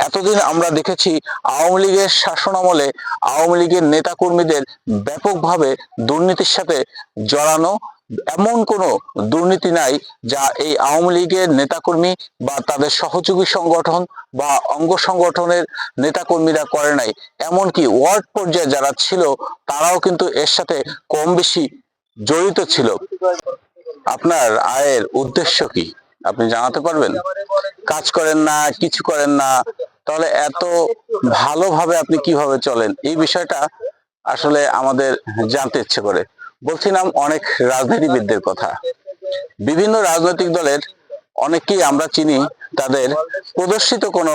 এতদিন আমরা দেখেছি আওয়ামী লীগের শাসনামলে আওয়ামী লীগের নেতাকর্মীদের ব্যাপকভাবে দুর্নীতির সাথে জড়ানো। এমন কোনো দুর্নীতি নাই যা এই আওয়ামী লীগের নেতাকর্মী বা তাদের সহযোগী সংগঠন বা অঙ্গ সংগঠনের নেতাকর্মীরা করে নাই। এমনকি ওয়ার্ড পর্যায়ে যারা ছিল তারাও কিন্তু এর সাথে কম বেশি জড়িত ছিল। আপনার আয়ের উদ্দেশ্য কি আপনি জানাতে পারবেন? কাজ করেন না, কিছু করেন না, তাহলে এত ভালোভাবে আপনি কিভাবে চলেন? এই বিষয়টা আসলে আমাদের জানতে ইচ্ছে করে। বলছিলাম অনেক রাজনীতিবিদদের কথা। বিভিন্ন রাজনৈতিক দলের অনেককেই আমরা চিনি, তাদের প্রদর্শিত কোনো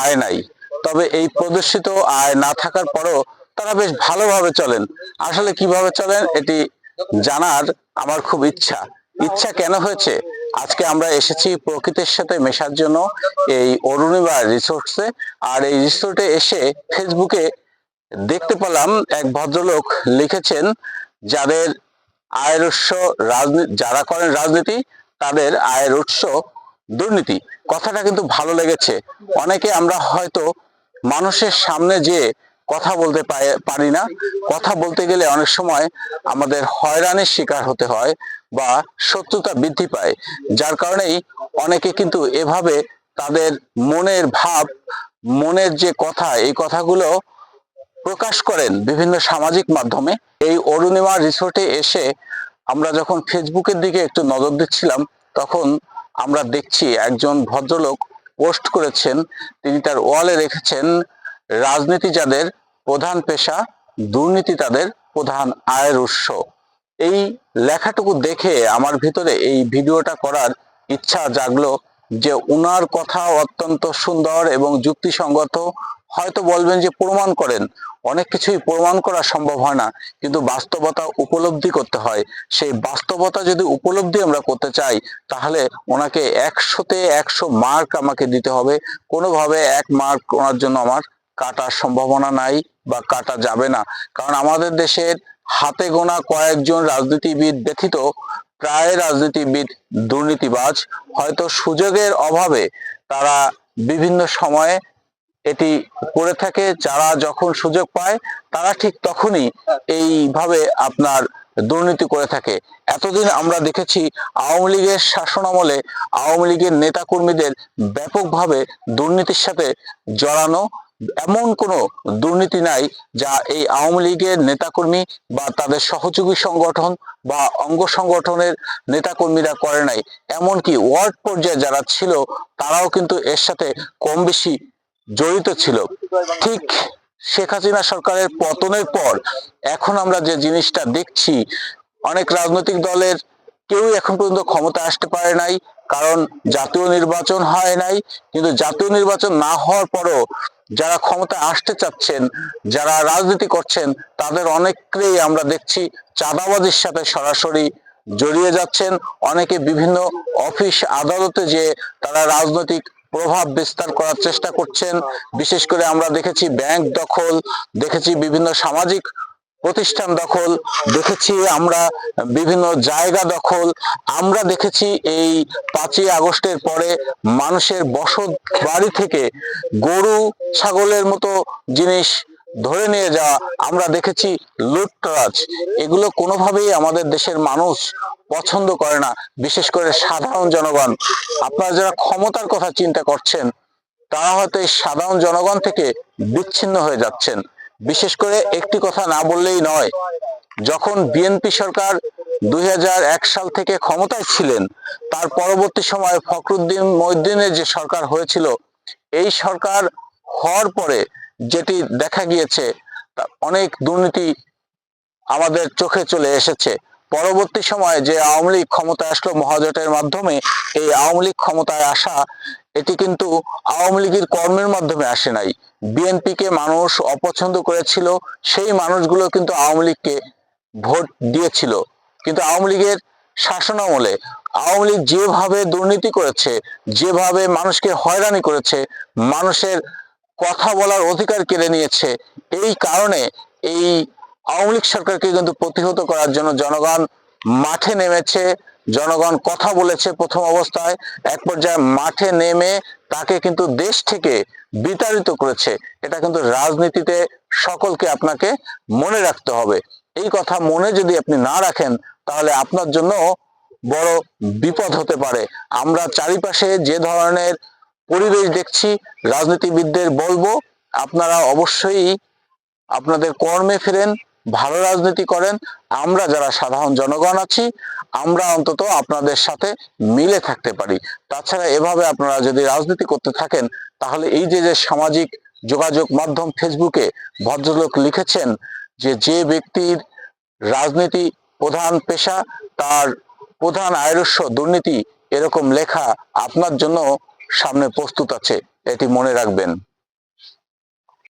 আয় নাই। তবে এই প্রদর্শিত আয় না থাকার পরও তারা বেশ ভালোভাবে চলেন। আসলে কিভাবে চলেন এটি জানার আমার খুব ইচ্ছা। কেন হয়েছে? আজকে আমরা এসেছি প্রকৃতির সাথে মেশার জন্য এই অরুণিমা রিসোর্টসে। আর এই রিসোর্টে এসে ফেসবুকে দেখতে পেলাম এক ভদ্রলোক লিখেছেন, যাদের আয়ের উৎস যারা করেন রাজনীতি তাদের আয়ের উৎস দুর্নীতি। কথাটা কিন্তু ভালো লেগেছে। অনেকে আমরা হয়তো মানুষের সামনে যে কথা বলতে পারি না, কথা বলতে গেলে অনেক সময় আমাদের হয়রানির শিকার হতে হয় বা শত্রুতা বৃদ্ধি পায়। যার কারণেই অনেকে কিন্তু এভাবে তাদের মনের ভাব, মনের যে কথা, এই কথাগুলো প্রকাশ করেন বিভিন্ন সামাজিক মাধ্যমে। এই অরুণিমা রিসোর্টে এসে আমরা যখন ফেসবুকের দিকে একটু নজর দিচ্ছিলাম, তখন আমরা দেখছি একজন ভদ্রলোক পোস্ট করেছেন। তিনি তার ওয়ালে রেখেছেন, রাজনীতি যাদের প্রধান পেশা, দুর্নীতি তাদের প্রধান আয়ের উৎস। এই লেখাটুকু দেখে আমার ভিতরে এই ভিডিওটা করার ইচ্ছা জাগলো যে উনার কথা অত্যন্ত সুন্দর এবং যুক্তিসঙ্গত। হয়তো বলবেন যে প্রমাণ করেন, অনেক কিছুই প্রমাণ করা সম্ভব হয় না, কিন্তু বাস্তবতা উপলব্ধি করতে হয়। সেই বাস্তবতা যদি উপলব্ধি আমরা করতে চাই, তাহলে ওনাকে 100-তে 100 মার্ক আমাকে দিতে হবে। কোনোভাবে 1 মার্ক ওনার জন্য আমার কাটার সম্ভাবনা নাই বা কাটা যাবে না। কারণ আমাদের দেশের হাতে গোনা কয়েকজন রাজনীতিবিদ ব্যতীত প্রায় রাজনীতিবিদ দুর্নীতিবাজ। হয়তো সুযোগের অভাবে তারা বিভিন্ন সময়ে এটি করে থাকে। যারা যখন সুযোগ পায় তারা ঠিক তখনই এইভাবে আপনার দুর্নীতি করে থাকে। এতদিন আমরা দেখেছি আওয়ামী লীগের শাসনামলে আওয়ামী লীগের নেতাকর্মীদের ব্যাপকভাবে দুর্নীতির সাথে জড়ানো। এমন কোনো দুর্নীতি নাই যা এই আওয়ামী লীগের নেতাকর্মী বা তাদের সহযোগী সংগঠন বা অঙ্গ সংগঠনের নেতাকর্মীরা করে নাই। এমনকি ওয়ার্ড পর্যায়ে যারা ছিল তারাও কিন্তু এর সাথে কম বেশি জড়িত ছিল। ঠিক শেখ হাসিনা সরকারের পতনের পর এখন আমরা যে জিনিসটা দেখছি, অনেক রাজনৈতিক দলের কেউই এখন পর্যন্ত ক্ষমতা আসতে পারে নাই, কারণ জাতীয় নির্বাচন হয় নাই। কিন্তু জাতীয় নির্বাচন না হওয়ার পরও যারা ক্ষমতা আসতে চাচ্ছেন, যারা রাজনীতি করছেন, তাদের অনেকেই আমরা দেখছি চাঁদাবাজির সাথে সরাসরি জড়িয়ে যাচ্ছেন। অনেকে বিভিন্ন অফিস আদালতে যে তারা রাজনৈতিক প্রভাব বিস্তার করার চেষ্টা করছেন। বিশেষ করে আমরা দেখেছি ব্যাংক দখল, দেখেছি বিভিন্ন সামাজিক প্রতিষ্ঠান দখল, দেখেছি আমরা বিভিন্ন জায়গা দখল। আমরা দেখেছি এই 5ই আগস্টের পরে মানুষের বসত বাড়ি থেকে গরু ছাগলের মতো জিনিস ধরে নিয়ে যাওয়া। আমরা দেখেছি লুটতরাজ। এগুলো কোনোভাবেই আমাদের দেশের মানুষ পছন্দ করে না, বিশেষ করে সাধারণ জনগণ। আপনারা যারা ক্ষমতার কথা চিন্তা করছেন, তারা হয়তো এই সাধারণ জনগণ থেকে বিচ্ছিন্ন হয়ে যাচ্ছেন। বিশেষ করে একটি কথা না বললেই নয়, যখন বিএনপি সরকার 2001 সাল থেকে ক্ষমতায় ছিলেন, তার পরবর্তী সময়ে ফখরুদ্দিন মহিউদ্দিনের যে সরকার হয়েছিল, এই সরকার হওয়ার পরে যেটি দেখা গিয়েছে, অনেক দুর্নীতি আমাদের চোখে চলে এসেছে। পরবর্তী সময়ে যে আওয়ামী লীগ ক্ষমতায় আসলো মহাজোটের মাধ্যমে, এই আওয়ামী লীগ ক্ষমতায় আসা, এটি কিন্তু আওয়ামী লীগের কর্মের মাধ্যমে আসে নাই। বিএনপিকে মানুষ অপছন্দ করেছিল, সেই মানুষগুলো কিন্তু আওয়ামী লীগকে ভোট দিয়েছিল। কিন্তু আওয়ামী লীগের শাসনামলে আওয়ামী লীগ যেভাবে দুর্নীতি করেছে, যেভাবে মানুষকে হয়রানি করেছে, মানুষের কথা বলার অধিকার কেড়ে নিয়েছে, এই কারণে এই আওয়ামী লীগ সরকারকে কিন্তু প্রতিহত করার জন্য জনগণ মাঠে নেমেছে। জনগণ কথা বলেছে প্রথম অবস্থায়, এক পর্যায়ে মাঠে নেমে তাকে কিন্তু দেশ থেকে বিতাড়িত করেছে। এটা কিন্তু রাজনীতিতে সকলকে আপনাকে মনে রাখতে হবে। এই কথা মনে যদি আপনি না রাখেন তাহলে আপনার জন্য বড় বিপদ হতে পারে। আমরা চারিপাশে যে ধরনের পরিবেশ দেখছি, রাজনীতিবিদদের বলবো আপনারা অবশ্যই আপনাদের কর্মে ফেরেন, ভালো রাজনীতি করেন। আমরা যারা সাধারণ জনগণ আছি আমরা অন্তত আপনাদের সাথে মিলে থাকতে পারি। তাছাড়া এভাবে আপনারা যদি রাজনীতি করতে থাকেন তাহলে এই যে সামাজিক যোগাযোগ মাধ্যম ফেসবুকে ভদ্রলোক লিখেছেন যে ব্যক্তির রাজনীতি প্রধান পেশা তার প্রধান আয়ের দুর্নীতি, এরকম লেখা আপনার জন্য সামনে প্রস্তুত আছে, এটি মনে রাখবেন।